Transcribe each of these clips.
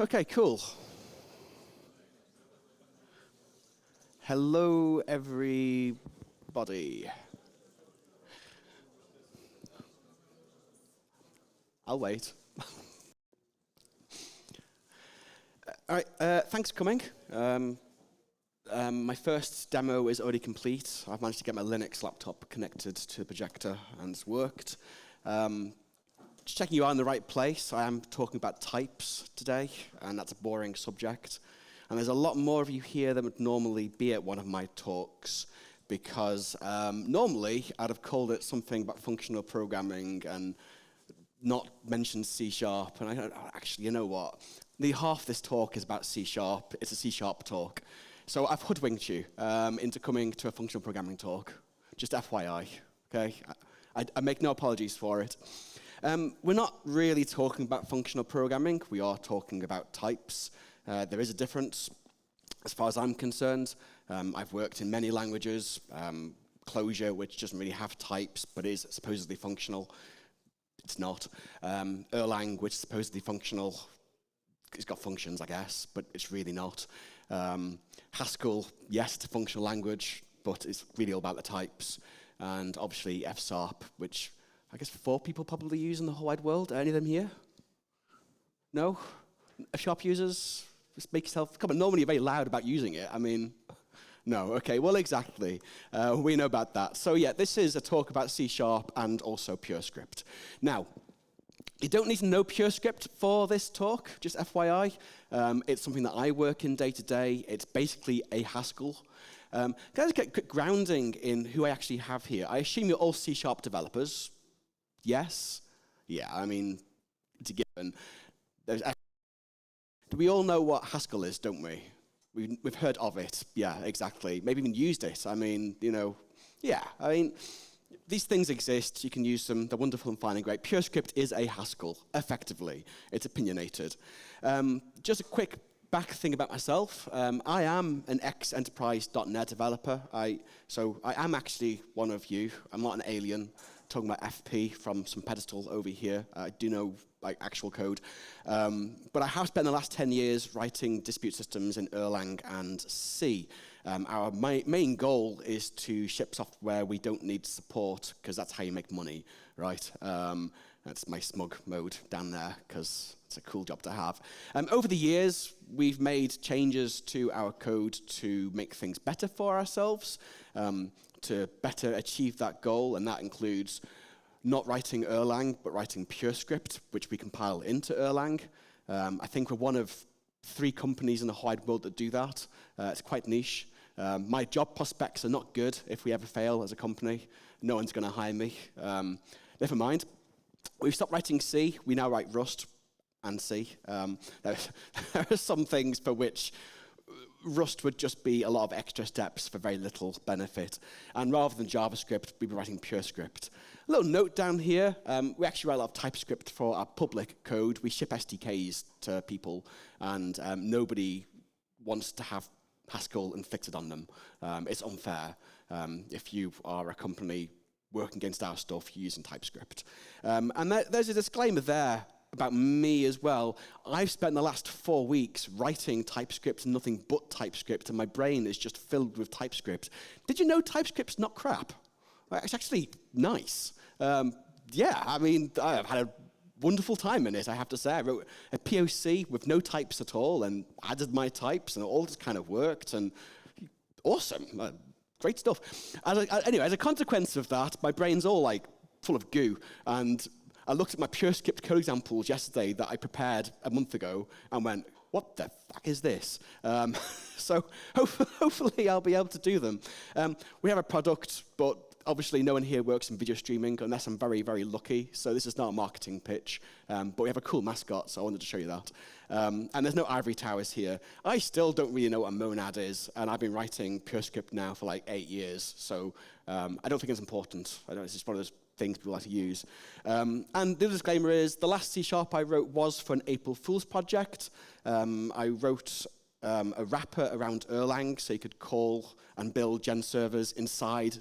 Okay, cool. Hello, everybody. I'll wait. All right, thanks for coming. My first demo is already complete. I've managed to get my Linux laptop connected to the projector, and it's worked. Just checking you are in the right place. I am talking about types today, and that's a boring subject. And there's a lot more of you here than would normally be at one of my talks, because normally I'd have called it something about functional programming and not mentioned C#. And I don't, actually, you know what? The half this talk is about C#. It's a C# talk. So I've hoodwinked you into coming to a functional programming talk. Just FYI, okay? I make no apologies for it. We're not really talking about functional programming. We are talking about types. There is a difference, as far as I'm concerned. I've worked in many languages. Clojure, which doesn't really have types, but is supposedly functional. It's not. Erlang, which is supposedly functional. It's got functions, I guess, but it's really not. Haskell, yes, it's a functional language, but it's really all about the types. And obviously F#, which I guess 4 people probably use in the whole wide world. Any of them here? No? F# users? Just make yourself, come on, normally you're very loud about using it. I mean, no, okay, well, exactly. We know about that. So yeah, this is a talk about C# and also Purescript. Now, you don't need to know Purescript for this talk, just FYI. It's something that I work in day to day. It's basically a Haskell. Can I just get a quick grounding in who I actually have here? I assume you're all C# developers. Yes? Yeah, I mean, it's a given. Do we all know what Haskell is, don't we? We've heard of it. Yeah, exactly. Maybe even used it. I mean, you know, yeah. I mean, these things exist. You can use them. They're wonderful and fine and great. Purescript is a Haskell, effectively. It's opinionated. Just a quick back thing about myself. I am an ex-enterprise.NET developer. So I am actually one of you. I'm not an alien talking about FP from some pedestal over here. I do know like actual code. But I have spent the last 10 years writing dispute systems in Erlang and C. Our main goal is to ship software we don't need support, because that's how you make money, right? That's my smug mode down there, because it's a cool job to have. Over the years, we've made changes to our code to make things better for ourselves, to better achieve that goal, and that includes not writing Erlang, but writing Purescript, which we compile into Erlang. I think we're one of 3 companies in the wide world that do that. It's quite niche. My job prospects are not good if we ever fail as a company. No one's going to hire me. Never mind. We've stopped writing C. We now write Rust and C. There are some things for which Rust would just be a lot of extra steps for very little benefit. And rather than JavaScript, we'd be writing Purescript. A little note down here, we actually write a lot of TypeScript for our public code. We ship SDKs to people, and nobody wants to have Haskell inflicted on them. It's unfair if you are a company working against our stuff using TypeScript. And there's a disclaimer there about me as well. I've spent the last 4 weeks writing TypeScript and nothing but TypeScript, and my brain is just filled with TypeScript. Did you know TypeScript's not crap? It's actually nice. Yeah, I mean, I've had a wonderful time in it, I have to say. I wrote a POC with no types at all and added my types, and it all just kind of worked, and awesome. Great stuff. Anyway, as a consequence of that, my brain's all like full of goo, and I looked at my Purescript code examples yesterday that I prepared a month ago and went, what the fuck is this? So hopefully I'll be able to do them. We have a product, but obviously no one here works in video streaming unless I'm very, very lucky. So this is not a marketing pitch, but we have a cool mascot, so I wanted to show you that. And there's no ivory towers here. I still don't really know what a monad is, and I've been writing Purescript now for like 8 years, so I don't think it's important. I know it's just one of those things people like to use. And the disclaimer is, the last C# I wrote was for an April Fool's project. I wrote a wrapper around Erlang, so you could call and build gen servers inside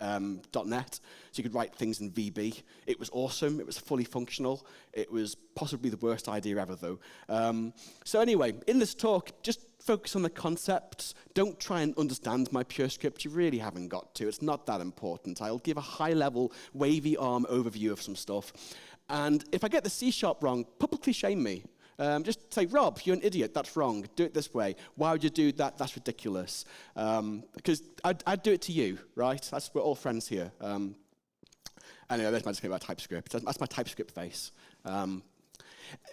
.NET, so you could write things in VB. It was awesome. It was fully functional. It was possibly the worst idea ever, though. So anyway, in this talk, just focus on the concepts. Don't try and understand my Purescript. You really haven't got to. It's not that important. I'll give a high-level, wavy arm overview of some stuff. And if I get the C# wrong, publicly shame me. Just say, Rob, you're an idiot. That's wrong. Do it this way. Why would you do that? That's ridiculous. Because I'd do it to you, right? We're all friends here. Anyway, there's my discussion about TypeScript. That's my TypeScript face.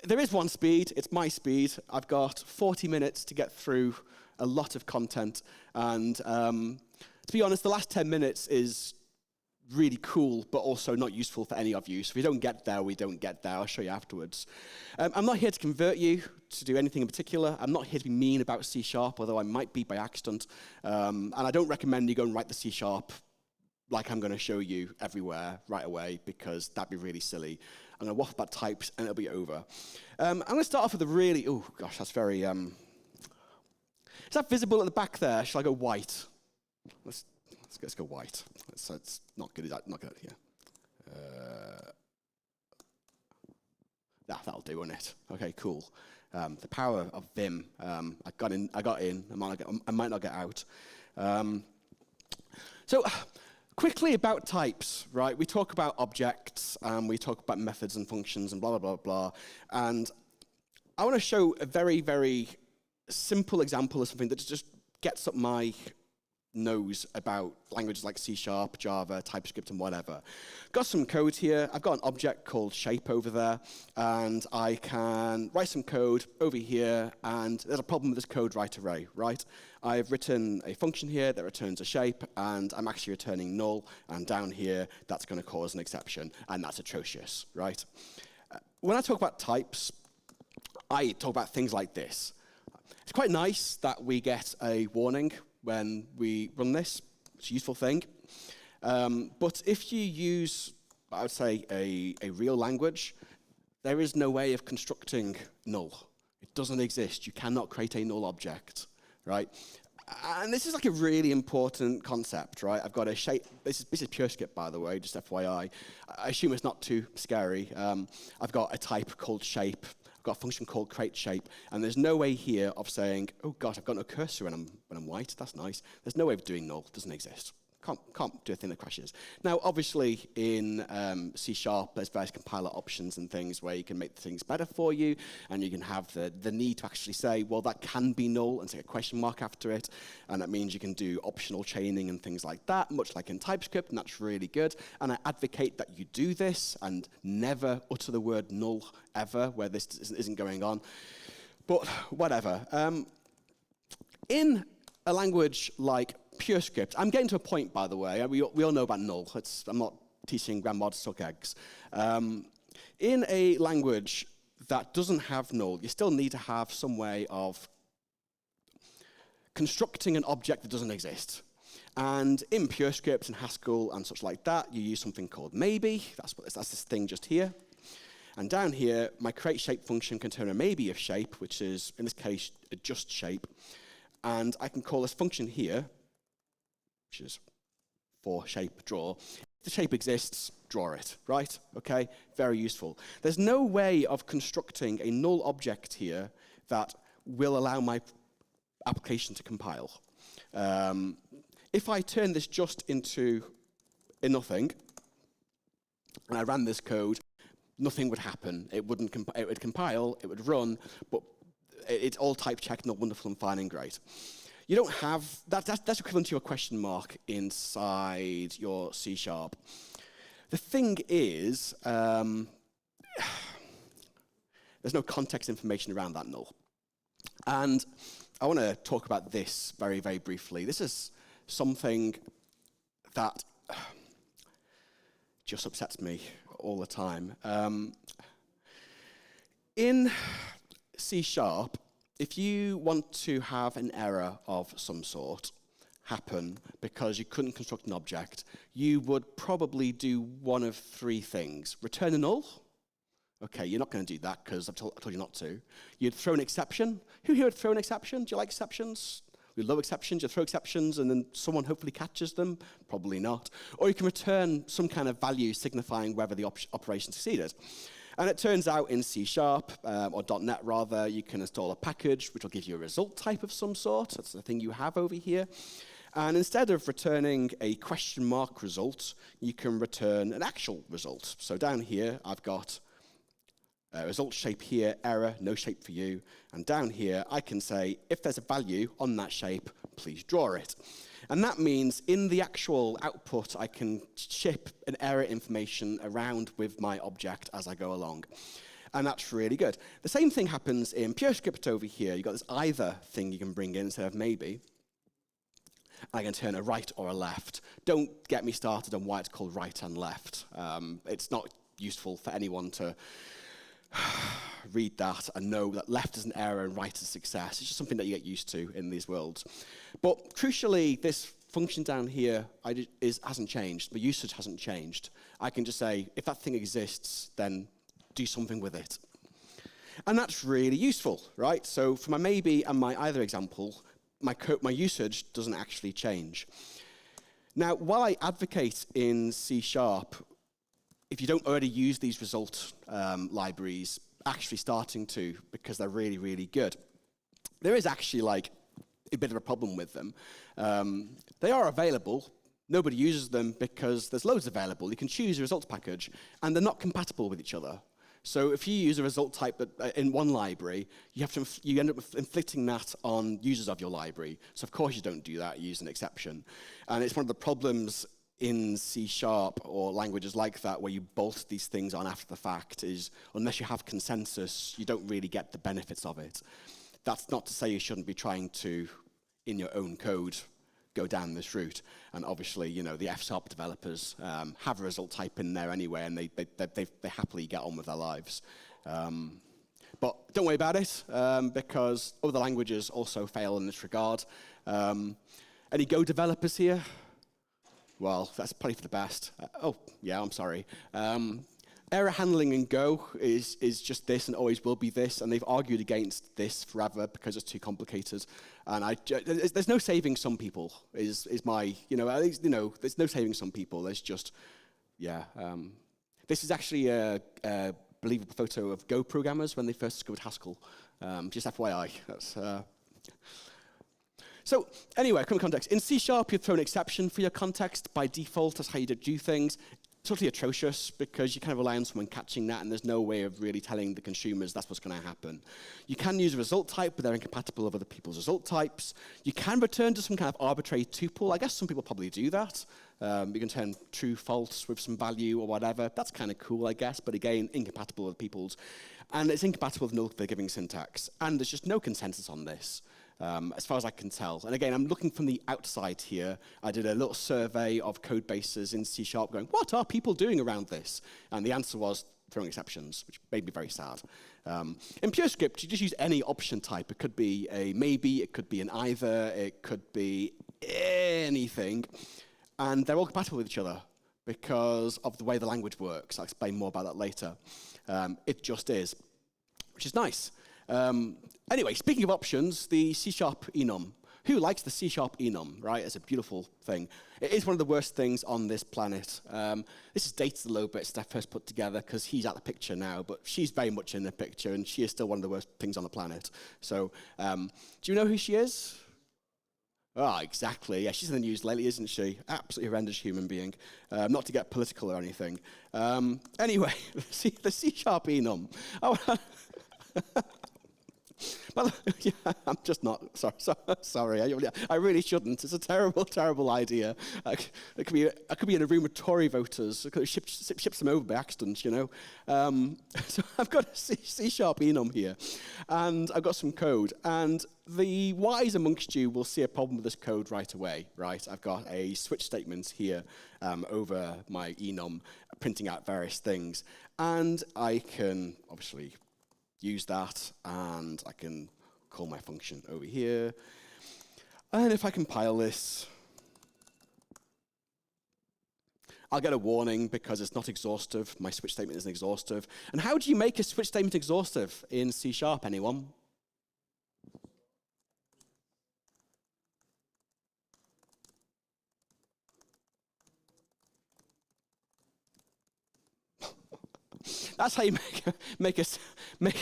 There is one speed. It's my speed. I've got 40 minutes to get through a lot of content. And to be honest, the last 10 minutes is really cool, but also not useful for any of you. So if you don't get there, we don't get there. I'll show you afterwards. I'm not here to convert you to do anything in particular. I'm not here to be mean about C#, although I might be by accident. And I don't recommend you go and write the C# like I'm going to show you everywhere right away, because that'd be really silly. I'm going to waffle about types, and it'll be over. I'm going to start off with a really, oh gosh, that's very, is that visible at the back there? Shall I go white? Let's go white. So it's not good. Is that not good? Yeah. That'll do, won't it? Okay, cool. The power of Vim. I got in. I might not get out. So quickly about types, right? We talk about objects, we talk about methods and functions and blah, blah, blah, blah. And I want to show a very, very simple example of something that just gets up my nose about languages like C#, Java, TypeScript, and whatever. Got some code here. I've got an object called shape over there, and I can write some code over here, and there's a problem with this code right away, right? I've written a function here that returns a shape, and I'm actually returning null, and down here, that's going to cause an exception, and that's atrocious, right? When I talk about types, I talk about things like this. It's quite nice that we get a warning when we run this. It's a useful thing. But if you use, I would say, a real language, there is no way of constructing null. It doesn't exist. You cannot create a null object, right? And this is like a really important concept, right? I've got a shape. This is Purescript, by the way, just FYI. I assume it's not too scary. I've got a type called shape. I've got a function called createShape, and there's no way here of saying, oh gosh, I've got no cursor when I'm white. That's nice. There's no way of doing null. It doesn't exist. Can't do a thing that crashes. Now, obviously, in C#, there's various compiler options and things where you can make things better for you, and you can have the need to actually say, well, that can be null, and say a question mark after it, and that means you can do optional chaining and things like that, much like in TypeScript, and that's really good. And I advocate that you do this and never utter the word null ever where this isn't going on. But whatever. In a language like Purescript, I'm getting to a point, by the way. We all know about null. I'm not teaching grandma to suck eggs. In a language that doesn't have null, you still need to have some way of constructing an object that doesn't exist. And in Purescript and Haskell and such like that, you use something called maybe. That's this thing just here. And down here, my createShape function can turn a maybe of shape, which is, in this case, a just shape. And I can call this function here, which is for shape draw. If the shape exists, draw it, right? Okay, very useful. There's no way of constructing a null object here that will allow my application to compile. If I turn this just into a nothing, and I ran this code, nothing would happen. It would compile, it would run, but it's all type checked and all wonderful and fine and great. You don't have, that's equivalent to your question mark inside your C#. The thing is, there's no context information around that null. And I want to talk about this very, very briefly. This is something that just upsets me all the time. In C#, if you want to have an error of some sort happen because you couldn't construct an object, you would probably do one of three things. Return a null. Okay, you're not going to do that because I told you not to. You'd throw an exception. Who here would throw an exception? Do you like exceptions? With low exceptions, you throw exceptions, and then someone hopefully catches them. Probably not. Or you can return some kind of value signifying whether the operation succeeded. And it turns out in C# or .NET rather, you can install a package which will give you a result type of some sort. That's the thing you have over here. And instead of returning a question mark result, you can return an actual result. So down here, I've got result shape here, error, no shape for you. And down here, I can say, if there's a value on that shape, please draw it. And that means in the actual output, I can ship an error information around with my object as I go along. And that's really good. The same thing happens in Purescript over here. You've got this either thing you can bring in instead of maybe. I can turn a right or a left. Don't get me started on why it's called right and left. It's not useful for anyone to read that and know that left is an error and right is success. It's just something that you get used to in these worlds. But crucially, this function down here hasn't changed. The usage hasn't changed. I can just say, if that thing exists, then do something with it. And that's really useful, right? So for my maybe and my either example, my usage doesn't actually change. Now, while I advocate in C#, if you don't already use these result libraries, actually starting to, because they're really, really good, there is actually like a bit of a problem with them. They are available. Nobody uses them because there's loads available. You can choose a results package, and they're not compatible with each other. So if you use a result type that, in one library, you end up inflicting that on users of your library. So of course you don't do that, you use an exception. And it's one of the problems in C# or languages like that where you bolt these things on after the fact is, unless you have consensus, you don't really get the benefits of it. That's not to say you shouldn't be trying to, in your own code, go down this route. And obviously, you know, the F# developers have a result type in there anyway, and they happily get on with their lives. But don't worry about it, because other languages also fail in this regard. Any Go developers here? Well, that's probably for the best. Oh, yeah, I'm sorry. Error handling in Go is just this and always will be this, and they've argued against this forever because it's too complicated. And there's no saving some people, is my, there's no saving some people. There's just, yeah. This is actually a believable photo of Go programmers when they first discovered Haskell. Just FYI. That's, So anyway, common context. In C#, you throw an exception for your context. By default, that's how you do things. Totally atrocious because you kind of rely on someone catching that, and there's no way of really telling the consumers that's what's going to happen. You can use a result type, but they're incompatible with other people's result types. You can return to some kind of arbitrary tuple. I guess some people probably do that. You can turn true, false with some value or whatever. That's kind of cool, I guess, but again, incompatible with people's. And it's incompatible with null forgiving syntax. And there's just no consensus on this. As far as I can tell. And again, I'm looking from the outside here. I did a little survey of code bases in C# going, what are people doing around this? And the answer was throwing exceptions, which made me very sad. In Purescript, you just use any option type. It could be a maybe, it could be an either, it could be anything. And they're all compatible with each other because of the way the language works. I'll explain more about that later. It just is, which is nice. Anyway, speaking of options, the C# enum. Who likes the C# enum, right? It's a beautiful thing. It is one of the worst things on this planet. This is dated a little bit, Steph first put together, because he's out of the picture now, but she's very much in the picture, and she is still one of the worst things on the planet. So, do you know who she is? Ah, exactly. Yeah, she's in the news lately, isn't she? Absolutely horrendous human being. Not to get political or anything. Anyway, the C# enum. Oh, well, yeah, I'm just not. Sorry. I really shouldn't. It's a terrible, terrible idea. I could be in a room with Tory voters. I could ship them over by accident, you know. So I've got a C# enum here, and I've got some code. And the wise amongst you will see a problem with this code right away, right? I've got a switch statement here over my enum, printing out various things, and I can obviously use that, and I can call my function over here. And if I compile this, I'll get a warning because it's not exhaustive. My switch statement isn't exhaustive. And how do you make a switch statement exhaustive in C#, anyone? That's how you make it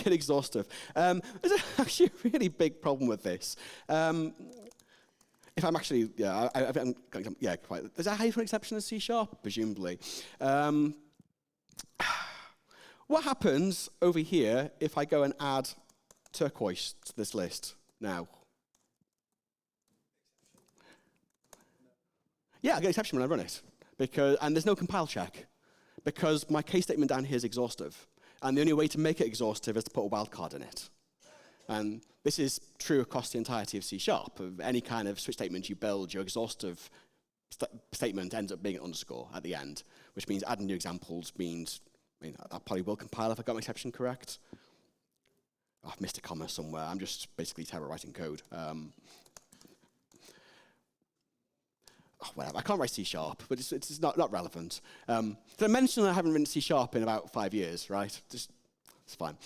exhaustive. There's actually a really big problem with this. If I'm actually, quite. Is that how you put an exception in C#? Presumably. What happens over here if I go and add turquoise to this list now? Yeah, I get an exception when I run it. And there's no compile check, because my case statement down here is exhaustive. And the only way to make it exhaustive is to put a wildcard in it. And this is true across the entirety of C#. Of any kind of switch statement you build, your exhaustive statement ends up being an underscore at the end, which means adding new examples means, I probably will compile if I got my exception correct. Oh, I've missed a comma somewhere. I'm just basically terrible writing code. Whatever. I can't write C#, but it's not relevant. Did I mention I haven't written C# in about 5 years, right? It's fine.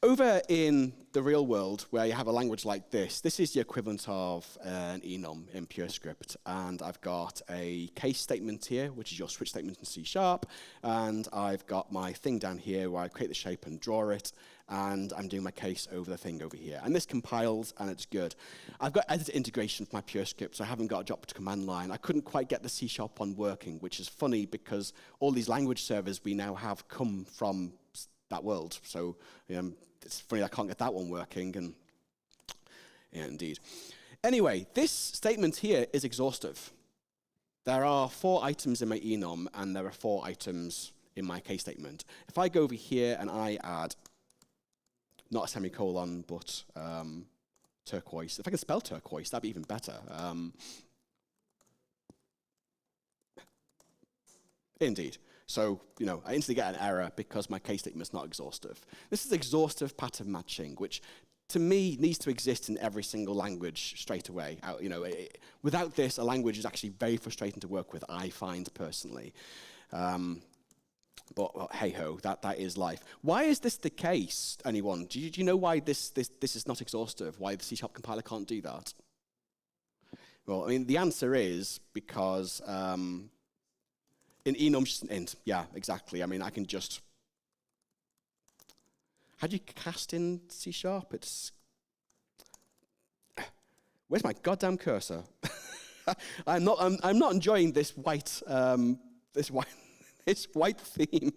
Over in the real world, where you have a language like this is the equivalent of an enum in Purescript. And I've got a case statement here, which is your switch statement in C#. And I've got my thing down here where I create the shape and draw it. And I'm doing my case over the thing over here. And this compiles, and it's good. I've got editor integration for my Purescript, so I haven't got a drop to command line. I couldn't quite get the C# one working, which is funny because all these language servers we now have come from that world. So it's funny I can't get that one working. And yeah, indeed. Anyway, this statement here is exhaustive. There are 4 items in my enum, and there are 4 items in my case statement. If I go over here and I add not a semicolon, but turquoise. If I can spell turquoise, that'd be even better. Indeed. So, I instantly get an error because my case statement is not exhaustive. This is exhaustive pattern matching, which to me needs to exist in every single language straight away. Without this, a language is actually very frustrating to work with, I find personally. But hey-ho, that is life. Why is this the case, anyone? Do you know why this is not exhaustive? Why the C# compiler can't do that? Well, the answer is because in enum just an int. Yeah, exactly. I can just... How do you cast in C#? It's... Where's my goddamn cursor? I'm not enjoying this white This white theme.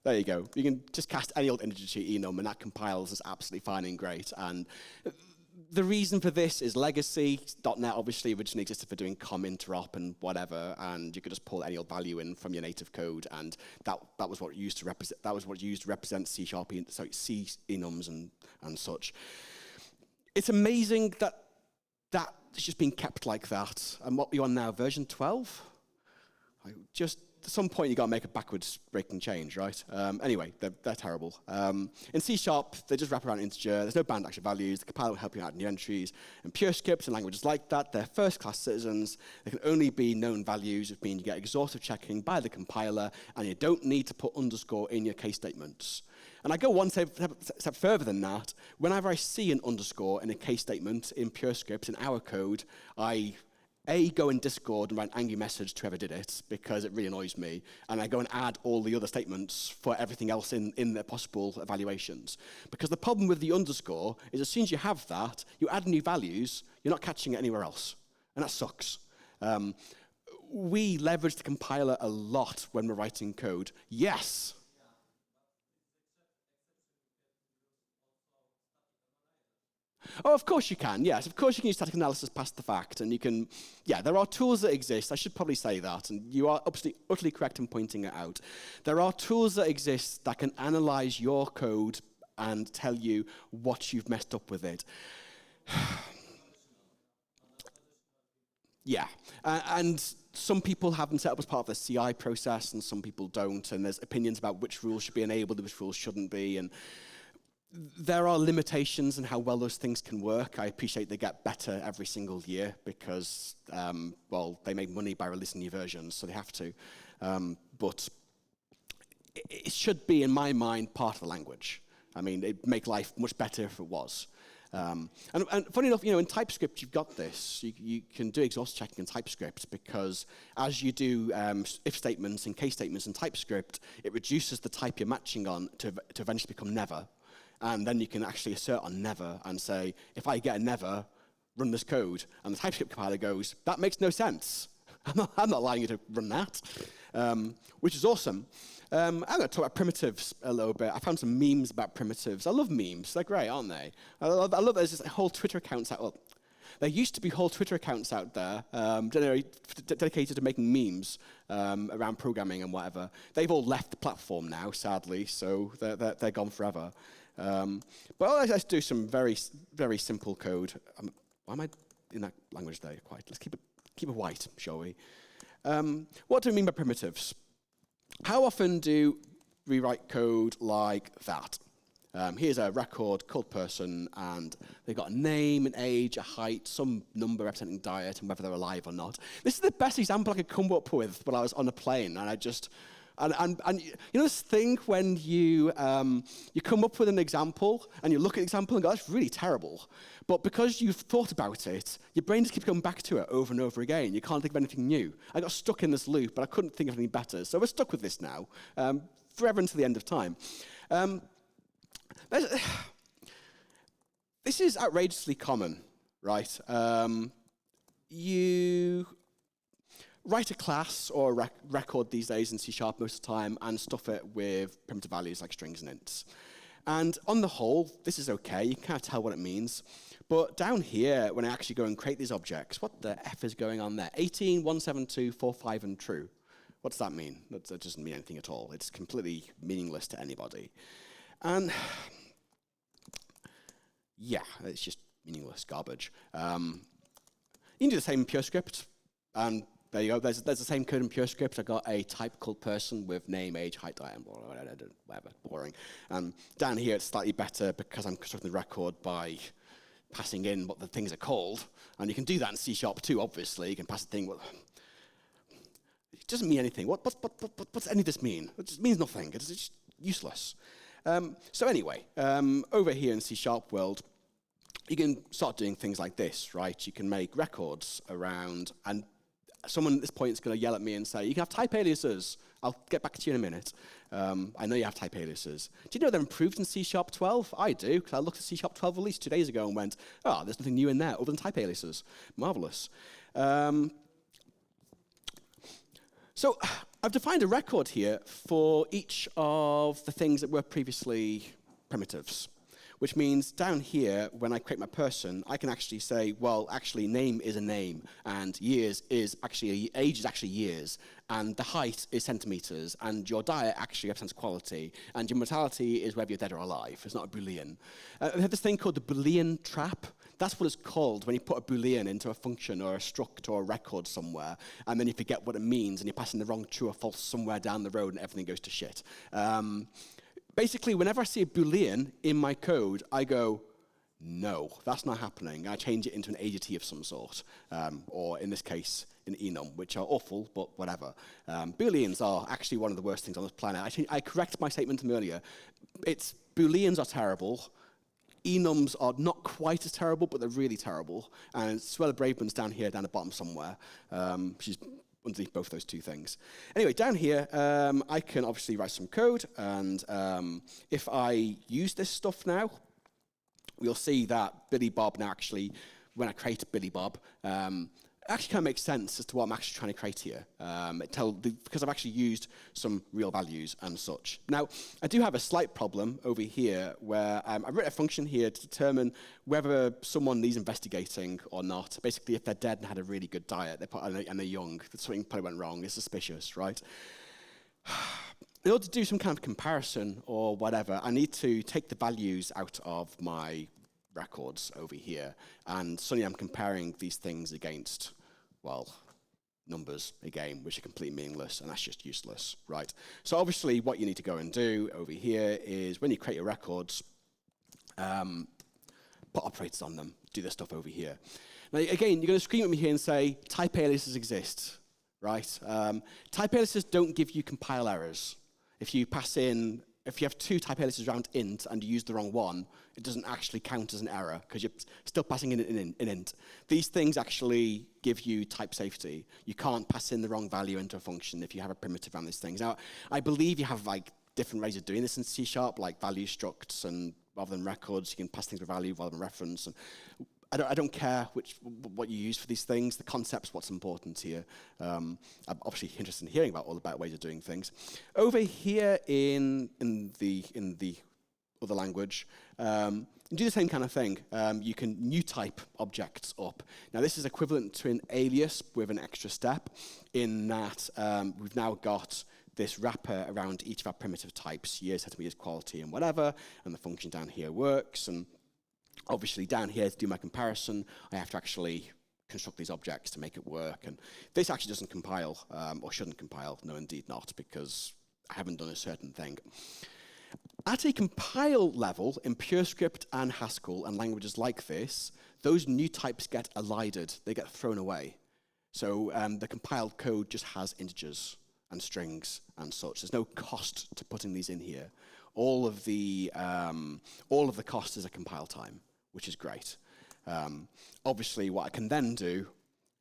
There you go. You can just cast any old integer to enum, and that compiles as absolutely fine and great. And the reason for this is legacy. .NET obviously originally existed for doing com interop and whatever, and you could just pull any old value in from your native code, and that was what used to represent. That was what used to represent C# C enums and such. It's amazing that it's just been kept like that. And what are you on now? Version 12? Just at some point you got to make a backwards breaking change, right? Anyway, they're terrible. In C#, they just wrap around integer. There's no bound action values. The compiler will help you add new entries. And Purescript and languages like that, they're first-class citizens. They can only be known values, which means you get exhaustive checking by the compiler, and you don't need to put underscore in your case statements. And I go one step further than that. Whenever I see an underscore in a case statement in Purescript, in our code, I go in Discord and write an angry message to whoever did it because it really annoys me, and I go and add all the other statements for everything else in the possible evaluations. Because the problem with the underscore is as soon as you have that, you add new values, you're not catching it anywhere else, and that sucks. We leverage the compiler a lot when we're writing code. Yes. Oh, of course you can, yes. Of course you can use static analysis past the fact, and you can, there are tools that exist. I should probably say that, and you are utterly correct in pointing it out. There are tools that exist that can analyze your code and tell you what you've messed up with it. Yeah, and some people have them set up as part of the CI process, and some people don't, and there's opinions about which rules should be enabled and which rules shouldn't be, and there are limitations in how well those things can work. I appreciate they get better every single year because, they make money by releasing new versions, so they have to. But it should be, in my mind, part of the language. It'd make life much better if it was. And funny enough, in TypeScript, you've got this. You can do exhaust checking in TypeScript because as you do if statements and case statements in TypeScript, it reduces the type you're matching on to eventually become never. And then you can actually assert on never and say, if I get a never, run this code. And the TypeScript compiler goes, that makes no sense. I'm not allowing you to run that, which is awesome. I'm going to talk about primitives a little bit. I found some memes about primitives. I love memes. They're great, aren't they? I love there's this whole Twitter accounts out. Well, there used to be whole Twitter accounts out there dedicated to making memes around programming and whatever. They've all left the platform now, sadly, so they're gone forever. But let's do some very, very simple code. Why am I in that language there? Let's keep it white, shall we? What do we mean by primitives? How often do we write code like that? Here's a record called person, and they've got a name, an age, a height, some number representing diet, and whether they're alive or not. This is the best example I could come up with when I was on a plane, and I just... And this thing when you come up with an example and you look at the example and go, that's really terrible. But because you've thought about it, your brain just keeps going back to it over and over again. You can't think of anything new. I got stuck in this loop, but I couldn't think of anything better. So we're stuck with this now, forever until the end of time. This is outrageously common, right? You write a class or a record these days in C# most of the time and stuff it with primitive values like strings and ints. And on the whole, this is okay. You can kind of tell what it means. But down here, when I actually go and create these objects, what the F is going on there? 18, 172, 45, and true. What does that mean? That doesn't mean anything at all. It's completely meaningless to anybody. And yeah, it's just meaningless garbage. You can do the same in Purescript. And there you go. There's the same code in Purescript. I got a type called person with name, age, height, diet, and whatever, boring. Down here, it's slightly better because I'm constructing the record by passing in what the things are called. And you can do that in C# too, obviously. You can pass a thing. It doesn't mean anything. What's any of this mean? It just means nothing. It's just useless. So anyway, over here in C# world, you can start doing things like this, right? You can make records around, and someone at this point is going to yell at me and say, you can have type aliases. I'll get back to you in a minute. I know you have type aliases. Do you know they're improved in C# 12? I do, because I looked at C# 12 release 2 days ago and went, there's nothing new in there other than type aliases. Marvelous. So I've defined a record here for each of the things that were previously primitives, which means down here, when I create my person, I can actually say, well, actually, name is a name, and age is actually years, and the height is centimeters, and your diet actually represents quality, and your mortality is whether you're dead or alive. It's not a Boolean. We have this thing called the Boolean trap. That's what it's called when you put a Boolean into a function or a struct or a record somewhere, and then you forget what it means, and you're passing the wrong true or false somewhere down the road, and everything goes to shit. Basically, whenever I see a Boolean in my code, I go, no, that's not happening. I change it into an AGT of some sort, or in this case, an enum, which are awful, but whatever. Booleans are actually one of the worst things on this planet. I corrected my statement from earlier. Booleans are terrible. Enums are not quite as terrible, but they're really terrible. And Suella Braveman's down here, down the bottom somewhere. She's underneath both those two things. Anyway, down here, I can obviously write some code, and if I use this stuff now, we'll see that Billy Bob now actually, when I create Billy Bob, it actually kind of makes sense as to what I'm actually trying to create here, because I've actually used some real values and such. Now, I do have a slight problem over here where I've written a function here to determine whether someone needs investigating or not. Basically, if they're dead and had a really good diet and they're young, something probably went wrong. It's suspicious, right? In order to do some kind of comparison or whatever, I need to take the values out of my records over here, and suddenly I'm comparing these things against, well, numbers again, which are completely meaningless, and that's just useless, right? So obviously what you need to go and do over here is when you create your records, put operators on them, do this stuff over here. Now again, you're going to scream at me here and say, type aliases exist, right? Type aliases don't give you compile errors. If you pass in if you have two type aliases around int and you use the wrong one, it doesn't actually count as an error because you're still passing in an int. These things actually give you type safety. You can't pass in the wrong value into a function if you have a primitive around these things. Now, I believe you have like different ways of doing this in C#, like value structs, and rather than records, you can pass things with value rather than reference. And I don't care what you use for these things. The concept's what's important here. I'm obviously interested in hearing about all the better ways of doing things. Over here in the other language, you do the same kind of thing. You can new type objects up. Now this is equivalent to an alias with an extra step in that we've now got this wrapper around each of our primitive types, years, centimeters, quality, and whatever, and the function down here works. And obviously down here to do my comparison, I have to actually construct these objects to make it work. And this actually doesn't compile, or shouldn't compile. No, indeed not, because I haven't done a certain thing. At a compile level, in Purescript and Haskell and languages like this, those new types get elided. They get thrown away. So the compiled code just has integers and strings and such. There's no cost to putting these in here. All of the cost is a compile time, which is great. Obviously, what I can then do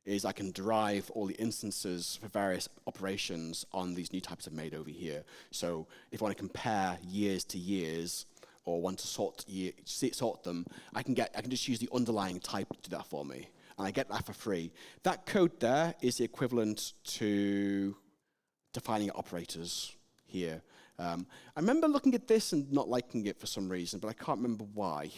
is I can derive all the instances for various operations on these new types I've made over here. So if I want to compare years to years, or want to sort them, I can just use the underlying type to do that for me, and I get that for free. That code there is the equivalent to defining operators here. I remember looking at this and not liking it for some reason, but I can't remember why.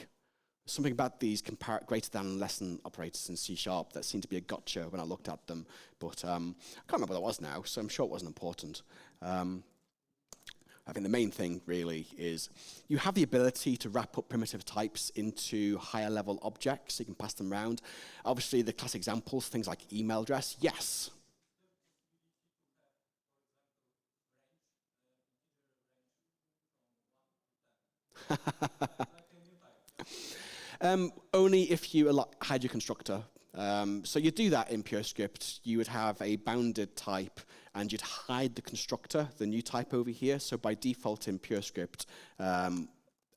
Something about these greater than and less than operators in C# that seemed to be a gotcha when I looked at them, but I can't remember what that was now, so I'm sure it wasn't important. I think the main thing really is you have the ability to wrap up primitive types into higher level objects, so you can pass them around. Obviously the classic examples, things like email address, yes. Only if you hide your constructor. So you do that in Purescript. You would have a bounded type, and you'd hide the constructor, the new type over here. So by default in Purescript,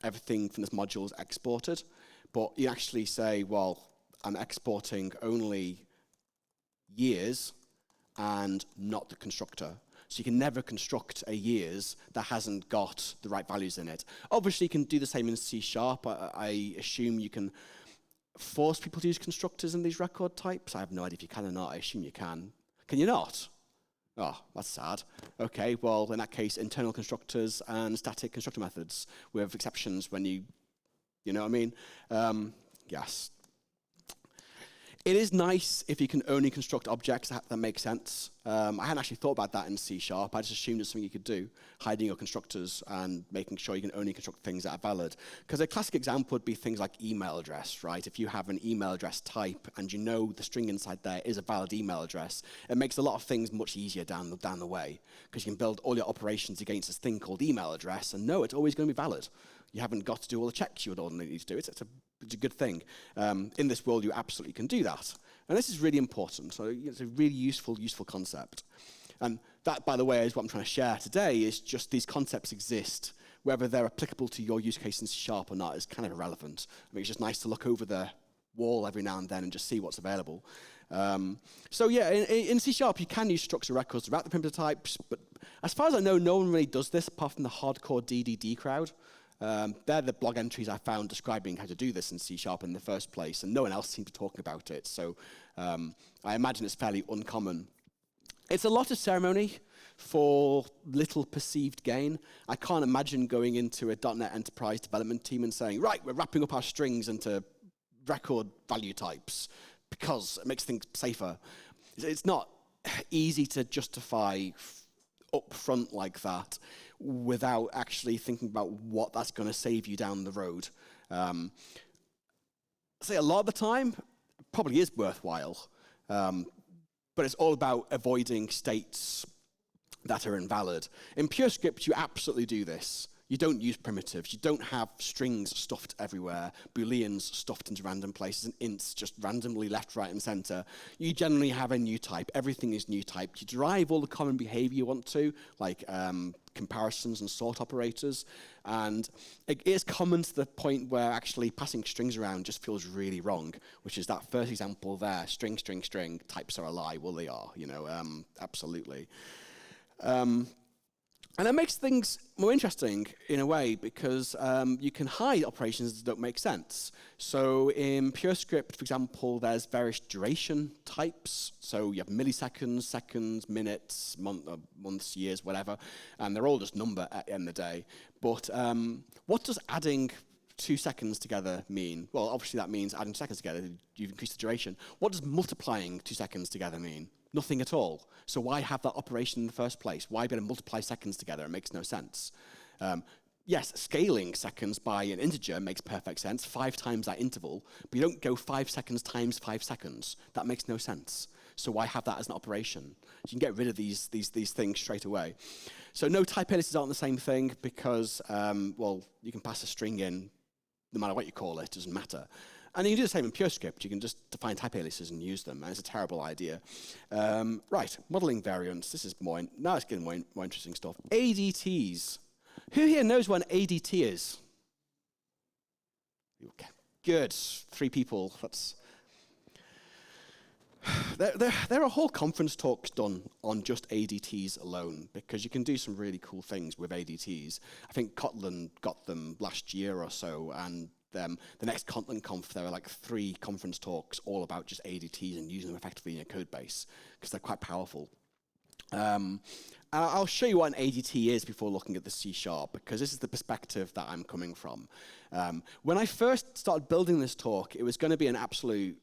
everything from this module is exported. But you actually say, well, I'm exporting only years and not the constructor. So you can never construct a years that hasn't got the right values in it. Obviously, you can do the same in C#. I assume you can force people to use constructors in these record types. I have no idea if you can or not. I assume you can. Can you not? Oh, that's sad. Okay, well, in that case, internal constructors and static constructor methods with exceptions when you know what I mean? Yes. It is nice if you can only construct objects that make sense. I hadn't actually thought about that in C#. I just assumed it's something you could do, hiding your constructors and making sure you can only construct things that are valid. Because a classic example would be things like email address, right? If you have an email address type and you know the string inside there is a valid email address, it makes a lot of things much easier down the way, because you can build all your operations against this thing called email address and know it's always going to be valid. You haven't got to do all the checks you would ordinarily need to do. It's a good thing. In this world, you absolutely can do that. And this is really important. So it's a really useful concept. And that, by the way, is what I'm trying to share today, is just these concepts exist. Whether they're applicable to your use case in C# or not is kind of irrelevant. I mean, it's just nice to look over the wall every now and then and just see what's available. So yeah, in C# you can use structured records to wrap the primitive types, but as far as I know, no one really does this apart from the hardcore DDD crowd. They're the blog entries I found describing how to do this in C# in the first place, and no one else seemed to be talking about it, so I imagine it's fairly uncommon. It's a lot of ceremony for little perceived gain. I can't imagine going into a .NET Enterprise development team and saying, right, we're wrapping up our strings into record value types because it makes things safer. It's not easy to justify up front like that without actually thinking about what that's going to save you down the road. Say a lot of the time, it probably is worthwhile, but it's all about avoiding states that are invalid. In Purescript, you absolutely do this. You don't use primitives. You don't have strings stuffed everywhere, booleans stuffed into random places, and ints just randomly left, right, and center. You generally have a new type. Everything is new type. You derive all the common behavior you want to, like comparisons and sort operators. And it is common to the point where actually passing strings around just feels really wrong, which is that first example there, string, string, string, types are a lie. Well, they are, absolutely. And that makes things more interesting in a way because you can hide operations that don't make sense. So in Purescript, for example, there's various duration types. So you have milliseconds, seconds, minutes, months, years, whatever, and they're all just number at the end of the day. But what does adding 2 seconds together mean? Well, obviously that means adding seconds together, you've increased the duration. What does multiplying 2 seconds together mean? Nothing at all. So why have that operation in the first place? Why be able to multiply seconds together? It makes no sense. Yes, scaling seconds by an integer makes perfect sense, 5 times that interval, but you don't go 5 seconds times 5 seconds. That makes no sense. So why have that as an operation? So you can get rid of these things straight away. So no type aliases aren't the same thing because, well, you can pass a string in no matter what you call it, doesn't matter. And you can do the same in Purescript. You can just define type aliases and use them, and it's a terrible idea. Right, modeling variants. This is now it's getting more interesting stuff. ADTs. Who here knows what an ADT is? Okay, good. 3 people. There are whole conference talks done on just ADTs alone because you can do some really cool things with ADTs. I think Kotlin got them last year or so, and the next DevConf, there are like 3 conference talks all about just ADTs and using them effectively in your code base because they're quite powerful. I'll show you what an ADT is before looking at the C# because this is the perspective that I'm coming from. When I first started building this talk, it was going to be an absolute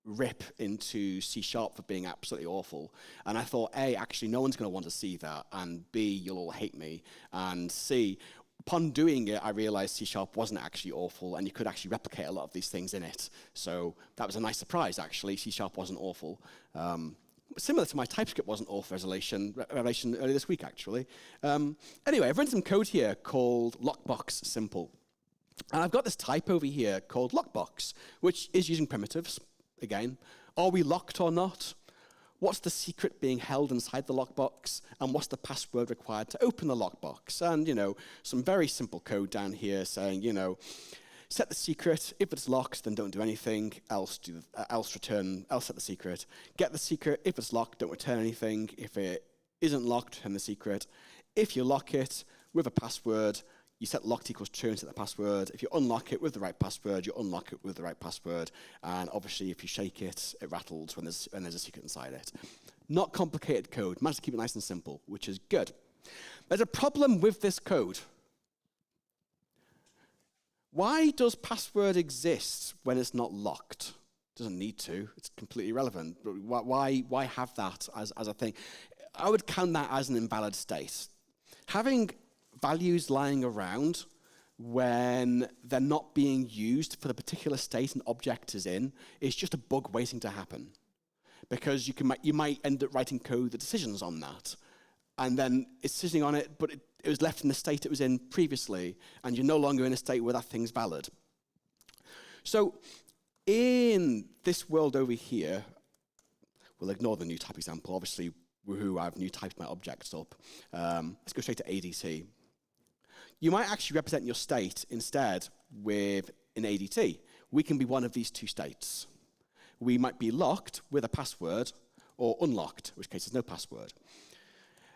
rip into C# for being absolutely awful. And I thought, A, actually no one's going to want to see that, and B, you'll all hate me, and C, upon doing it, I realized C# wasn't actually awful, and you could actually replicate a lot of these things in it. So that was a nice surprise, actually. C# wasn't awful. Similar to my TypeScript wasn't awful revelation earlier this week, actually. Anyway, I've written some code here called lockbox simple. And I've got this type over here called lockbox, which is using primitives. Again, are we locked or not? What's the secret being held inside the lockbox? And what's the password required to open the lockbox? And, some very simple code down here saying, set the secret. If it's locked, then don't do anything. Else set the secret. Get the secret. If it's locked, don't return anything. If it isn't locked, return the secret. If you lock it with a password, you set locked equals true and set the password. If you unlock it with the right password, you unlock it with the right password. And obviously, if you shake it, it rattles when there's a secret inside it. Not complicated code. Managed to keep it nice and simple, which is good. There's a problem with this code. Why does password exist when it's not locked? It doesn't need to. It's completely irrelevant. Why have that as a thing? I would count that as an invalid state. Having values lying around when they're not being used for the particular state an object is in is just a bug waiting to happen. Because you might end up writing code that decisions on that. And then it's decisioning on it, but it was left in the state it was in previously, and you're no longer in a state where that thing's valid. So in this world over here, we'll ignore the new type example. Obviously, woohoo, I've new typed my objects up. Let's go straight to ADT. You might actually represent your state instead with an ADT. We can be one of these 2 states. We might be locked with a password or unlocked, in which case there's no password.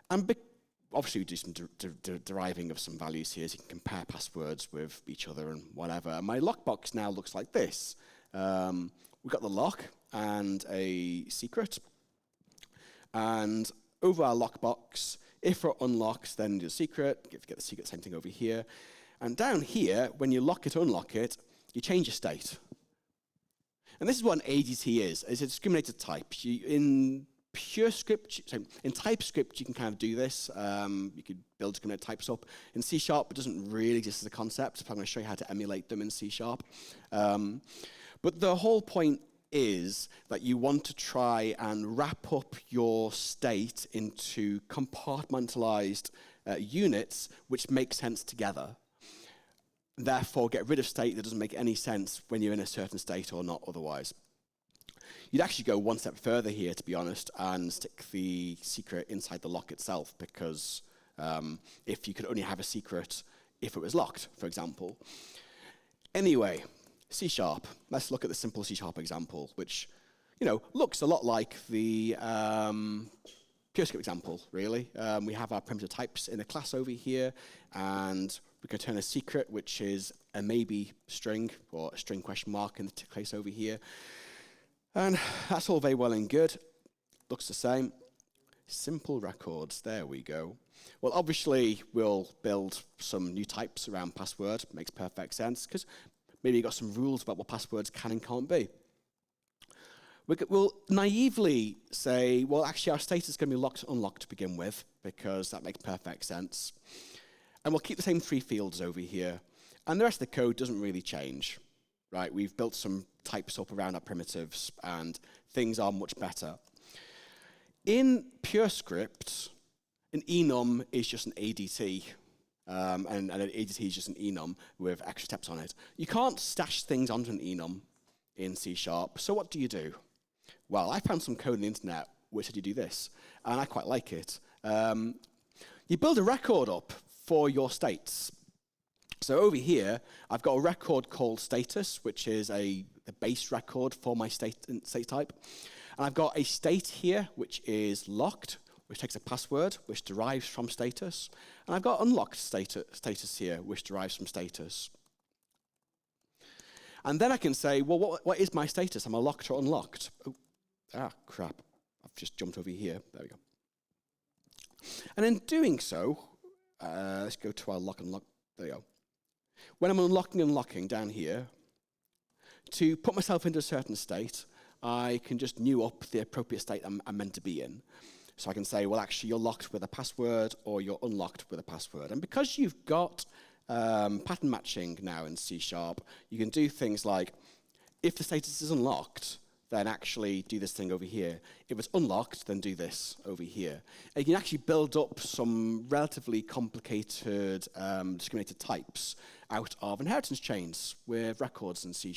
And obviously we do some deriving of some values here, so you can compare passwords with each other and whatever. And my lockbox now looks like this. We've got the lock and a secret. And over our lockbox, if we're unlocked, then the secret, get the secret, same thing over here. And down here, when you lock it or unlock it, you change your state. And this is what an ADT is. It's a discriminated type. In TypeScript, you can kind of do this. You could build discriminated types up. In C#, it doesn't really exist as a concept, so I'm going to show you how to emulate them in C#. But the whole point is that you want to try and wrap up your state into compartmentalized units which make sense together. Therefore, get rid of state that doesn't make any sense when you're in a certain state or not otherwise. You'd actually go one step further here, to be honest, and stick the secret inside the lock itself, because if you could only have a secret if it was locked, for example. Anyway, C#. Let's look at the simple C# example, which looks a lot like the Purescript example, really. We have our primitive types in a class over here, and we can turn a secret, which is a maybe string, or a string question mark in the case over here. And that's all very well and good. Looks the same. Simple records, there we go. Well, obviously, we'll build some new types around password. Makes perfect sense, because maybe you've got some rules about what passwords can and can't be. We'll naively say, well, actually, our status is going to be locked or unlocked to begin with, because that makes perfect sense. And we'll keep the same 3 fields over here. And the rest of the code doesn't really change, right? We've built some types up around our primitives, and things are much better. In Purescript, an enum is just an ADT, and an ADT is just an enum with extra steps on it. You can't stash things onto an enum in C#, so what do you do? Well, I found some code on the internet which said you do this, and I quite like it. You build a record up for your states. So over here, I've got a record called status, which is the base record for my state type. And I've got a state here, which is locked, which takes a password, which derives from status. And I've got unlocked status here, which derives from status. And then I can say, well, what is my status? Am I locked or unlocked? Oh, crap. I've just jumped over here. There we go. And in doing so, let's go to our lock and lock. There we go. When I'm unlocking and locking down here, to put myself into a certain state, I can just new up the appropriate state I'm meant to be in. So I can say, well, actually, you're locked with a password, or you're unlocked with a password. And because you've got pattern matching now in C#, you can do things like, if the status is unlocked, then actually do this thing over here. If it's unlocked, then do this over here. And you can actually build up some relatively complicated discriminated types out of inheritance chains with records in C#.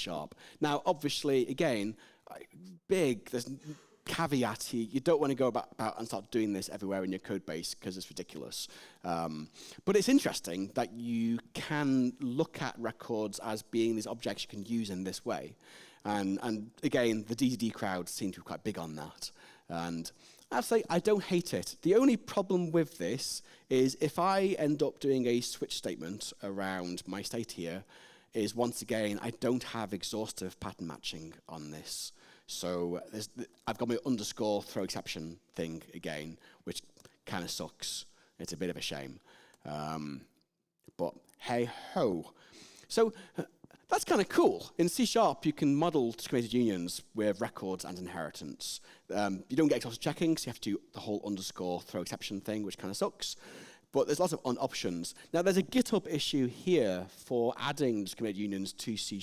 Now, obviously, again, there's caveat here. You don't want to go about and start doing this everywhere in your code base because it's ridiculous. But it's interesting that you can look at records as being these objects you can use in this way. And again, the DDD crowd seem to be quite big on that. And I'll say I don't hate it. The only problem with this is if I end up doing a switch statement around my state here, is once again, I don't have exhaustive pattern matching on this. So I've got my underscore throw exception thing again, which kind of sucks. It's a bit of a shame. But hey ho. So that's kind of cool. In C#, you can model discriminated unions with records and inheritance. You don't get exhaustive checking, so you have to do the whole underscore throw exception thing, which kind of sucks. But there's lots of options. Now, there's a GitHub issue here for adding discriminated unions to C#.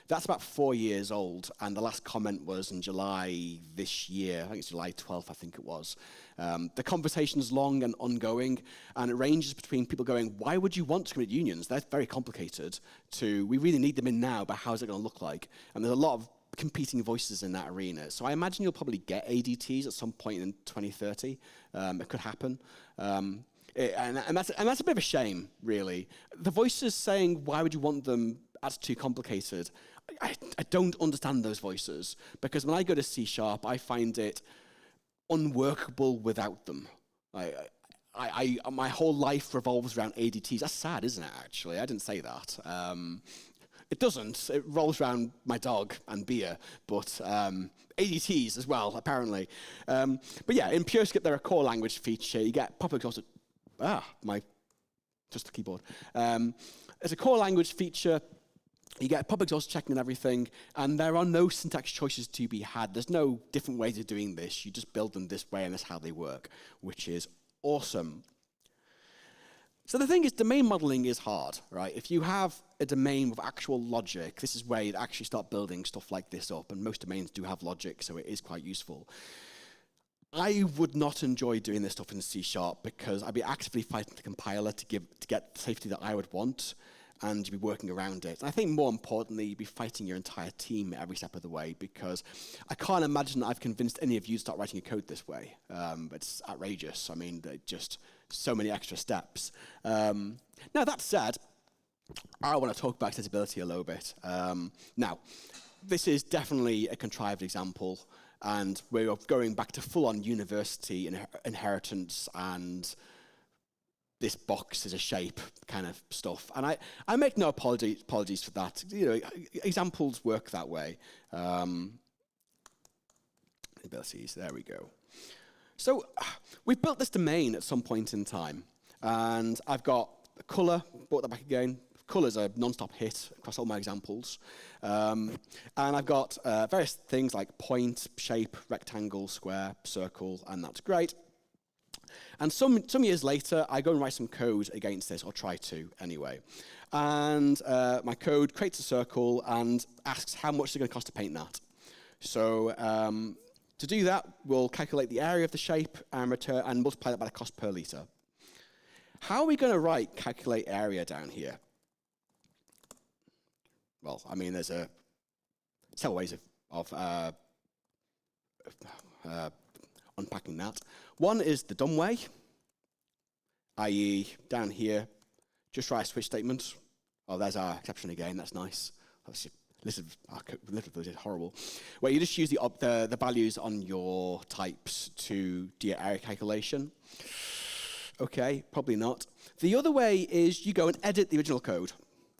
That's about 4 years old, and the last comment was in July this year. I think it's July 12th, I think it was. The conversation's long and ongoing, and it ranges between people going, why would you want discriminated unions? They're very complicated, to we really need them in now, but how's it going to look like? And there's a lot of competing voices in that arena. So I imagine you'll probably get ADTs at some point in 2030. It could happen. And that's a bit of a shame, really. The voices saying, why would you want them, that's too complicated. I don't understand those voices, because when I go to C#, I find it unworkable without them. My whole life revolves around ADTs. That's sad, isn't it, actually? I didn't say that. It doesn't. It revolves around my dog and beer, but ADTs as well, apparently. But yeah, in Purescript, they're a core language feature. You get proper exhaustive. Just the keyboard. It's a core language feature. You get pub exhaust checking and everything, and there are no syntax choices to be had. There's no different ways of doing this. You just build them this way, and that's how they work, which is awesome. So the thing is, domain modeling is hard, right? If you have a domain with actual logic, this is where you'd actually start building stuff like this up, and most domains do have logic, so it is quite useful. I would not enjoy doing this stuff in C# because I'd be actively fighting the compiler to get the safety that I would want, and you'd be working around it. And I think more importantly, you'd be fighting your entire team every step of the way, because I can't imagine I've convinced any of you to start writing your code this way. It's outrageous. I mean, just so many extra steps. Now, that said, I want to talk about accessibility a little bit. Now, this is definitely a contrived example, and we're going back to full-on university inheritance and this box is a shape kind of stuff. And I make no apologies for that. You know, examples work that way. Abilities, there we go. So we've built this domain at some point in time, and I've got a color, brought that back again. Color's a non-stop hit across all my examples. And I've got various things like point, shape, rectangle, square, circle, and that's great. And some years later, I go and write some code against this, or try to anyway. And my code creates a circle and asks how much it's going to cost to paint that. So to do that, we'll calculate the area of the shape and return and multiply that by the cost per liter. How are we going to write calculate area down here? Well, I mean, there's several ways of unpacking that. One is the dumb way, i.e. down here, just write a switch statement. Oh, there's our exception again, that's nice. This is literally horrible. Where you just use the values on your types to do your area calculation. Okay, probably not. The other way is you go and edit the original code,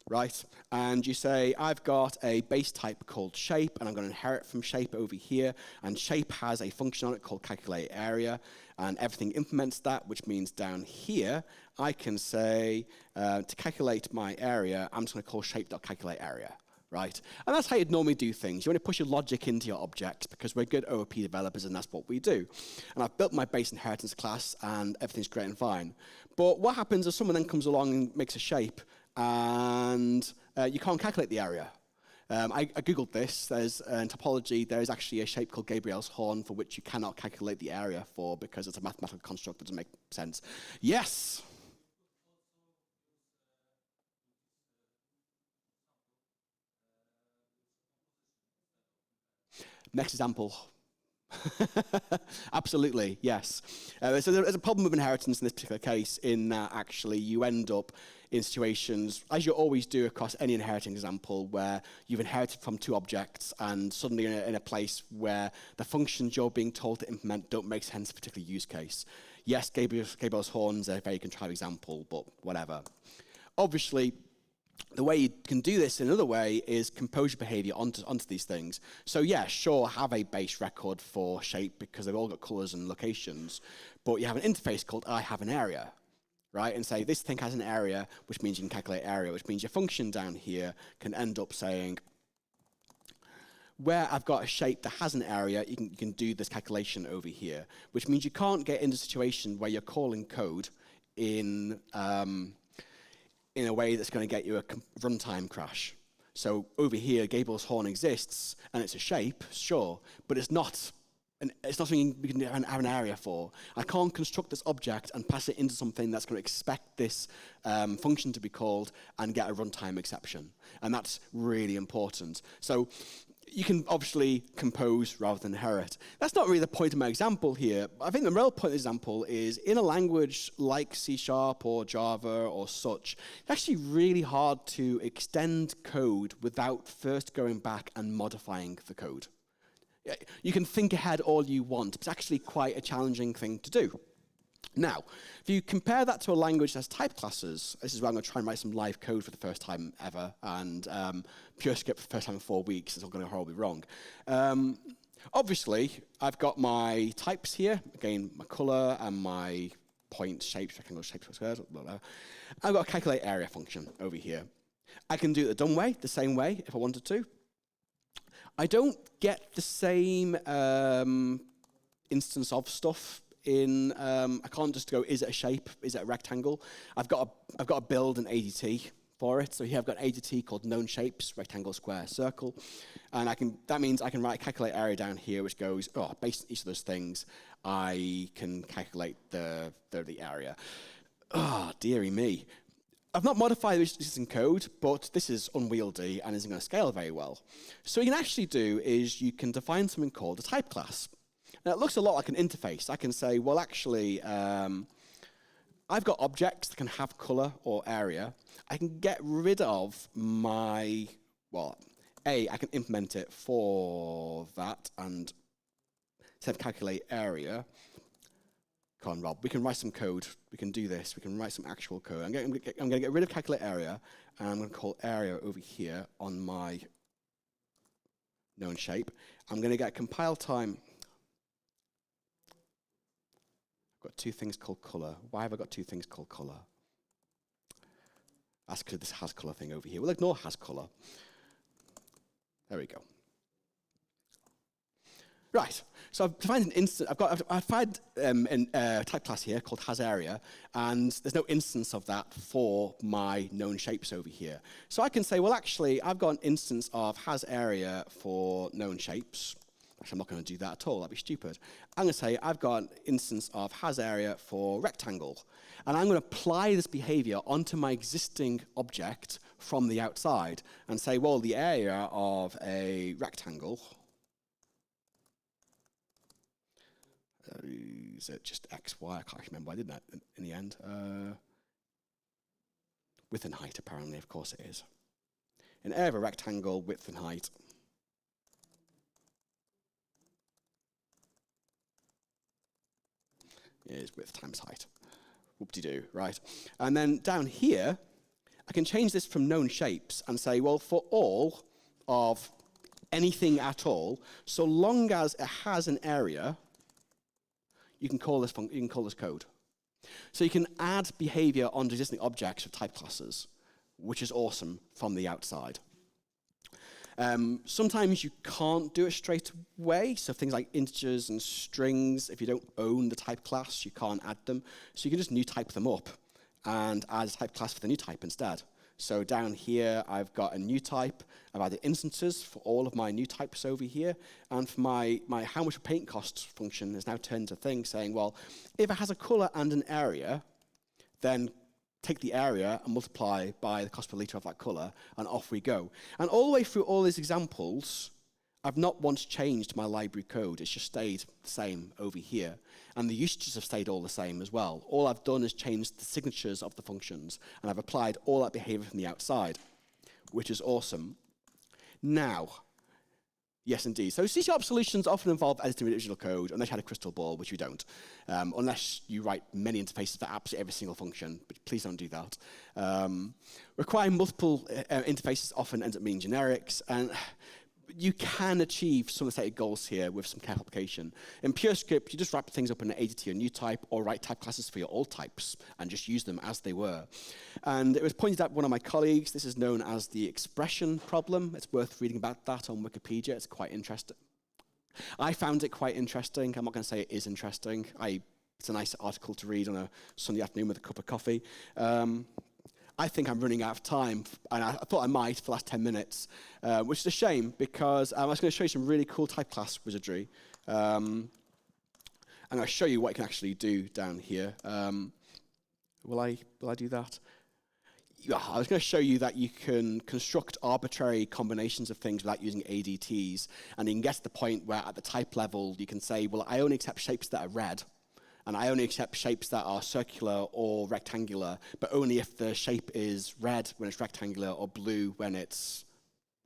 right? And you say, I've got a base type called shape, and I'm going to inherit from shape over here, and shape has a function on it called calculate area, and everything implements that, which means down here, I can say, to calculate my area, I'm just going to call shape.calculateArea, right? And that's how you'd normally do things. You want to push your logic into your object, because we're good OOP developers, and that's what we do. And I've built my base inheritance class, and everything's great and fine. But what happens if someone then comes along and makes a shape, and you can't calculate the area? I Googled this. There's in topology, there is actually a shape called Gabriel's horn for which you cannot calculate the area for because it's a mathematical construct that doesn't make sense. Yes? Next example. Absolutely, yes. So there's a problem with inheritance in this particular case in that actually you end up in situations, as you always do across any inheriting example, where you've inherited from two objects and suddenly in a place where the functions you're being told to implement don't make sense for a particular use case. Yes, Gabriel's horn's a very contrived example, but whatever. Obviously, the way you can do this in another way is compose your behavior onto these things. So yeah, sure, have a base record for shape because they've all got colors and locations, but you have an interface called I have an area, right? And say this thing has an area, which means you can calculate area, which means your function down here can end up saying, where I've got a shape that has an area, you can do this calculation over here, which means you can't get into a situation where you're calling code in a way that's going to get you a runtime crash. So over here, Gabriel's horn exists, and it's a shape, sure, but it's not something we can have an area for. I can't construct this object and pass it into something that's going to expect this function to be called and get a runtime exception. And that's really important. So you can obviously compose rather than inherit. That's not really the point of my example here. I think the real point of the example is in a language like C# or Java or such, it's actually really hard to extend code without first going back and modifying the code. You can think ahead all you want, but it's actually quite a challenging thing to do. Now, if you compare that to a language that has type classes, this is where I'm going to try and write some live code for the first time ever, and Purescript for the first time in 4 weeks, it's all going to go horribly wrong. Obviously, I've got my types here, again, my color and my point, shapes, rectangle, shapes, squares, blah, blah. I've got a calculate area function over here. I can do it the dumb way, the same way, if I wanted to. I don't get the same instance of stuff in, I can't just go, is it a shape, is it a rectangle? I've got to build an ADT for it. So here I've got an ADT called known shapes, rectangle, square, circle. And that means I can write a calculate area down here, which goes, based on each of those things, I can calculate the area. Dearie me. I've not modified this existing code, but this is unwieldy and isn't going to scale very well. So what you can actually do is you can define something called a type class. Now, it looks a lot like an interface. I can say, well, actually, I I've got objects that can have color or area. I can get rid of my, well, I can implement it for that and instead of calculate area. Come on, Rob, we can write some code. We can do this. We can write some actual code. I'm going to get rid of calculate area, and I'm going to call area over here on my known shape. I'm going to get compile time. I've got two things called color. Why have I got two things called color? That's because this has color thing over here. We'll ignore has color. There we go. Right, so I've defined an instance. I've defined a type class here called hasArea, and there's no instance of that for my known shapes over here. So I can say, well, actually, I've got an instance of hasArea for known shapes. Actually, I'm not going to do that at all. That'd be stupid. I'm going to say I've got an instance of hasArea for rectangle, and I'm going to apply this behavior onto my existing object from the outside and say, well, the area of a rectangle. Is it just X, Y? I can't remember. I did that in the end. Width and height, apparently. Of course it is. An area of a rectangle, width and height. It is width times height. Whoop-de-doo, right? And then down here, I can change this from known shapes and say, well, for all of anything at all, so long as it has an area, you can call this code. So you can add behavior onto existing objects of type classes, which is awesome from the outside. Sometimes you can't do it straight away. So things like integers and strings, if you don't own the type class, you can't add them. So you can just new type them up and add a type class for the new type instead. So down here, I've got a new type. I've added instances for all of my new types over here. And for my how much paint costs function has now turned to a thing saying, well, if it has a color and an area, then take the area and multiply by the cost per liter of that color, and off we go. And all the way through all these examples, I've not once changed my library code. It's just stayed the same over here. And the usages have stayed all the same as well. All I've done is changed the signatures of the functions, and I've applied all that behavior from the outside, which is awesome. Now, yes, indeed. So C# solutions often involve editing original code, unless you had a crystal ball, which you don't. Unless you write many interfaces for absolutely every single function, but please don't do that. Requiring multiple interfaces often ends up meaning generics, and you can achieve some stated goals here with some careful application. In Purescript, you just wrap things up in an ADT or new type, or write type classes for your old types, and just use them as they were. And it was pointed out by one of my colleagues. This is known as the expression problem. It's worth reading about that on Wikipedia. It's quite interesting. I found it quite interesting. I'm not going to say it is interesting. It's a nice article to read on a Sunday afternoon with a cup of coffee. I think I'm running out of time, and I thought I might for the last 10 minutes, which is a shame because I was going to show you some really cool type class wizardry. I'm going to show you what you can actually do down here. Will I do that? Yeah, I was going to show you that you can construct arbitrary combinations of things without using ADTs, and you can get to the point where at the type level you can say, well, I only accept shapes that are red, and I only accept shapes that are circular or rectangular, but only if the shape is red when it's rectangular or blue when it's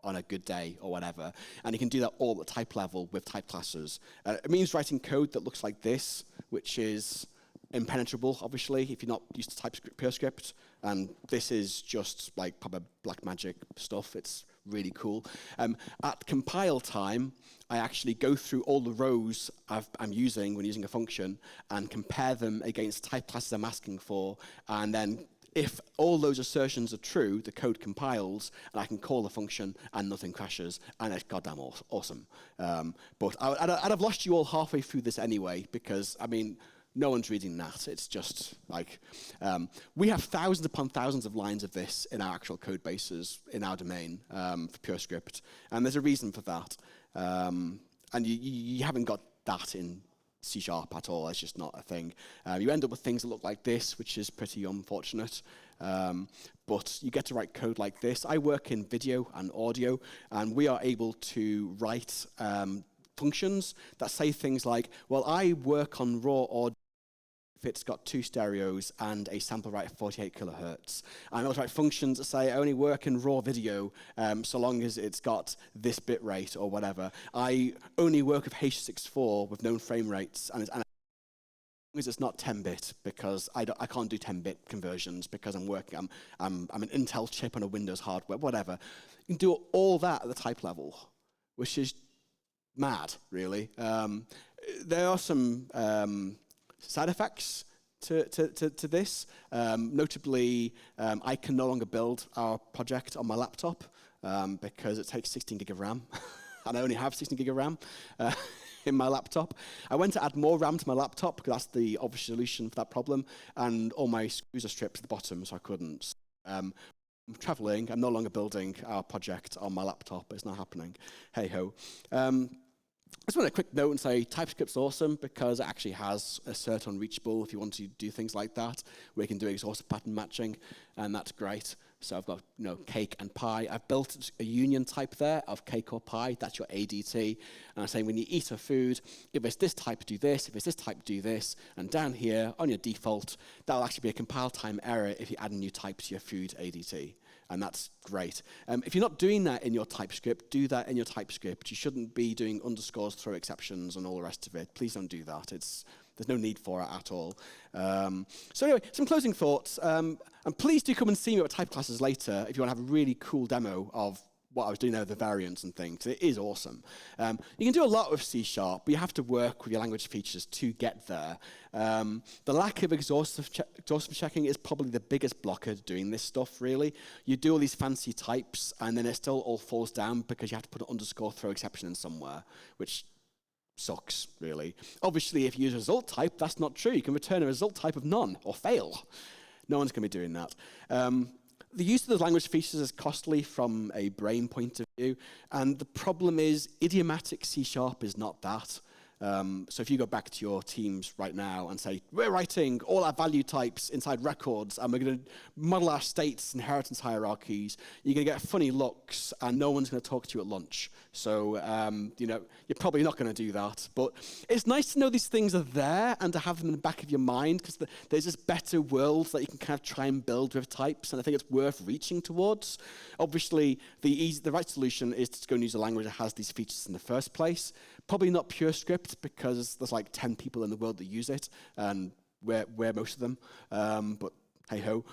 on a good day or whatever. And you can do that all at the type level with type classes. It means writing code that looks like this, which is impenetrable, obviously, if you're not used to Purescript. And this is just like proper black magic stuff. It's really cool. At compile time, I actually go through all the rows I'm using when using a function and compare them against type classes I'm asking for. And then if all those assertions are true, the code compiles, and I can call the function, and nothing crashes, and it's goddamn awesome. But I'd have lost you all halfway through this anyway, because, I mean, no one's reading that. It's just like, we have thousands upon thousands of lines of this in our actual code bases in our domain for Purescript. And there's a reason for that. And you haven't got that in C# at all. It's just not a thing. You end up with things that look like this, which is pretty unfortunate. But you get to write code like this. I work in video and audio, and we are able to write functions that say things like, well, I work on raw audio if it's got 2 stereos and a sample rate of 48 kilohertz. And I also write functions that say I only work in raw video so long as it's got this bit rate or whatever. I only work with H.264 with known frame rates, and it's not 10-bit, because I can't do 10-bit conversions because I'm an Intel chip on a Windows hardware, whatever. You can do all that at the type level, which is mad, really. There are some side effects to this. Notably, I can no longer build our project on my laptop because it takes 16 gig of RAM, and I only have 16 gig of RAM. In my laptop. I went to add more RAM to my laptop because that's the obvious solution for that problem, and all my screws are stripped to the bottom, so I couldn't. I'm traveling. I'm no longer building our project on my laptop. It's not happening. Hey ho. I just want a quick note and say TypeScript's awesome because it actually has a cert on Reachable if you want to do things like that, where you can do exhaustive pattern matching, and that's great. So I've got cake and pie. I've built a union type there of cake or pie. That's your ADT. And I'm saying when you eat a food, if it's this type, do this. If it's this type, do this. And down here on your default, that'll actually be a compile time error if you add a new type to your food ADT. And that's great. If you're not doing that in your TypeScript, do that in your TypeScript. You shouldn't be doing underscores, throw exceptions, and all the rest of it. Please don't do that. There's no need for it at all. So anyway, some closing thoughts. And please do come and see me at type classes later if you want to have a really cool demo of what I was doing there, the variants and things. It is awesome. You can do a lot with C#, but you have to work with your language features to get there. The lack of exhaustive checking is probably the biggest blocker to doing this stuff, really. You do all these fancy types, and then it still all falls down because you have to put an underscore throw exception in somewhere, which sucks, really. Obviously, if you use a result type, that's not true. You can return a result type of none or fail. No one's going to be doing that. The use of the language features is costly from a brain point of view, and the problem is idiomatic C# is not that. So if you go back to your teams right now and say, we're writing all our value types inside records, and we're going to model our states, inheritance hierarchies, you're going to get funny looks, and no one's going to talk to you at lunch. So, you're probably not going to do that. But it's nice to know these things are there and to have them in the back of your mind, because there's this better world that you can kind of try and build with types, and I think it's worth reaching towards. Obviously, the right solution is to go and use a language that has these features in the first place. Probably not Purescript, because there's like 10 people in the world that use it, and we're most of them, but hey-ho.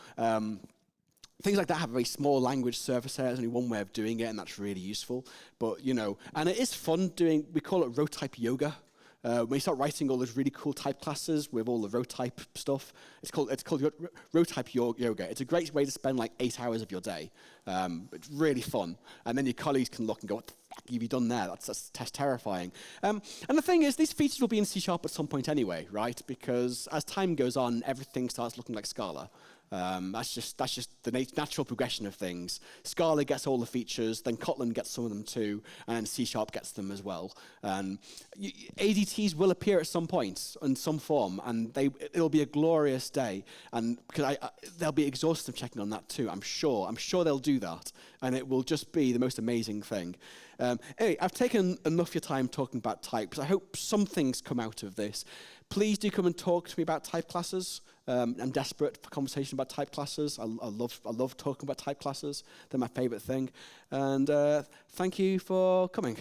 Things like that have a very small language surface area. There's only one way of doing it, and that's really useful. But, and it is fun doing, we call it row type yoga. When you start writing all those really cool type classes with all the row type stuff, it's called row type yoga. It's a great way to spend like 8 hours of your day. It's really fun. And then your colleagues can look and go, what the fuck have you done there? That's terrifying. And the thing is, these features will be in C# at some point anyway, right? Because as time goes on, everything starts looking like Scala. That's just the natural progression of things. Scala gets all the features, then Kotlin gets some of them too, and then C# gets them as well. ADTs will appear at some point in some form, and it'll be a glorious day. And because there'll be exhaustive checking on that too. I'm sure they'll do that, and it will just be the most amazing thing. Anyway, I've taken enough of your time talking about types. I hope some things come out of this. Please do come and talk to me about type classes. I'm desperate for conversation about type classes. I love talking about type classes. They're my favorite thing. And thank you for coming.